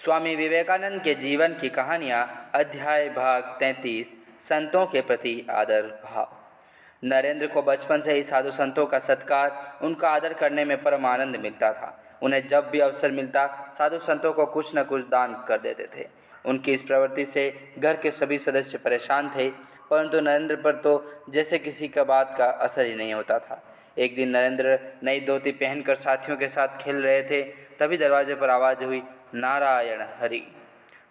स्वामी विवेकानंद के जीवन की कहानियाँ, अध्याय भाग 33, संतों के प्रति आदर भाव। नरेंद्र को बचपन से ही साधु संतों का सत्कार, उनका आदर करने में परम आनंद मिलता था। उन्हें जब भी अवसर मिलता साधु संतों को कुछ न कुछ दान कर देते थे। उनकी इस प्रवृत्ति से घर के सभी सदस्य परेशान थे, परंतु नरेंद्र पर तो जैसे किसी का बात का असर ही नहीं होता था। एक दिन नरेंद्र नई धोती पहनकर साथियों के साथ खेल रहे थे, तभी दरवाजे पर आवाज़ हुई, नारायण हरि।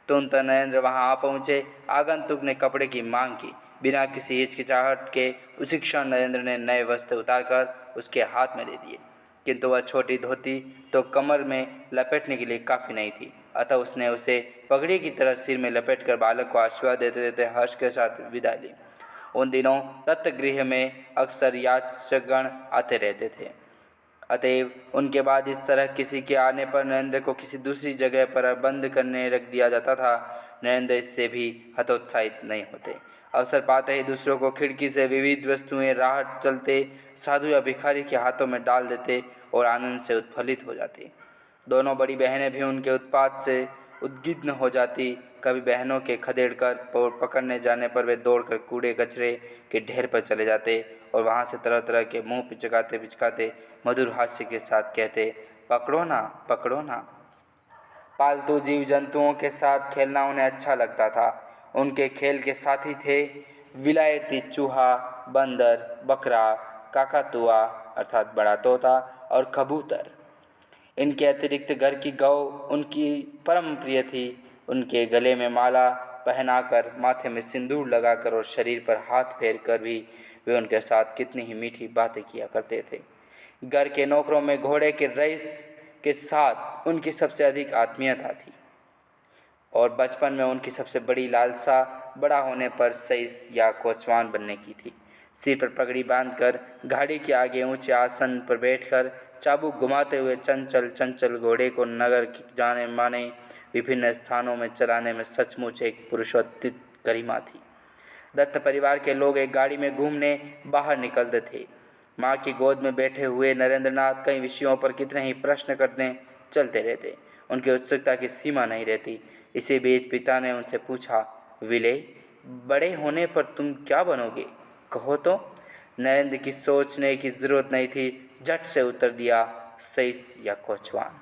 तुरंत नरेंद्र वहां आ पहुंचे। आगंतुक ने कपड़े की मांग की। बिना किसी हिचकिचाहट के उसी क्षण नरेंद्र ने नए वस्त्र उतारकर उसके हाथ में दे दिए, किंतु वह छोटी धोती तो कमर में लपेटने के लिए काफ़ी नहीं थी। अतः उसने उसे पगड़ी की तरह सिर में लपेटकर बालक को आशीर्वाद देते देते हर्ष के साथ विदा ली। उन दिनों दत्तगृह में अक्सर याचकगण आते रहते थे, अतएव उनके बाद इस तरह किसी के आने पर नरेंद्र को किसी दूसरी जगह पर बंद करने रख दिया जाता था। नरेंद्र इससे भी हतोत्साहित नहीं होते। अवसर पाते ही दूसरों को खिड़की से विविध वस्तुएं राह चलते साधु या भिखारी के हाथों में डाल देते और आनंद से उत्फुल्लित हो जाती। दोनों बड़ी बहनें भी उनके उत्पात से उद्विग्न हो जाती। कभी बहनों के खदेड़कर पकड़ने जाने पर वे दौड़कर कूड़े कचरे के ढेर पर चले जाते और वहाँ से तरह तरह के मुंह पिचकाते पिचकाते मधुर हास्य के साथ कहते, पकड़ो ना पकड़ो ना। पालतू जीव जंतुओं के साथ खेलना उन्हें अच्छा लगता था। उनके खेल के साथी थे विलायती चूहा, बंदर, बकरा, काकातुआ अर्थात बड़ा तोता और कबूतर। इनके अतिरिक्त घर की गौ उनकी परम प्रिय थी। उनके गले में माला पहनाकर, माथे में सिंदूर लगाकर और शरीर पर हाथ फेर कर भी वे उनके साथ कितनी ही मीठी बातें किया करते थे। घर के नौकरों में घोड़े के रईस के साथ उनकी सबसे अधिक आत्मीयता थी और बचपन में उनकी सबसे बड़ी लालसा बड़ा होने पर सईस या कोचवान बनने की थी। सिर पर पगड़ी बांधकर गाड़ी के आगे ऊंचे आसन पर बैठकर चाबुक घुमाते हुए चंचल चंचल घोड़े को नगर की जाने माने विभिन्न स्थानों में चलाने में सचमुच एक पुरुषोत्थित गरिमा थी। दत्त परिवार के लोग एक गाड़ी में घूमने बाहर निकलते थे। माँ की गोद में बैठे हुए नरेंद्रनाथ कई विषयों पर कितने ही प्रश्न करने चलते रहते। उनकी उत्सुकता की सीमा नहीं रहती। इसी बीच पिता ने उनसे पूछा, विले, बड़े होने पर तुम क्या बनोगे, कहो तो। नरेंद्र की सोचने की जरूरत नहीं थी, झट से उत्तर दिया, सईस या कोचवान।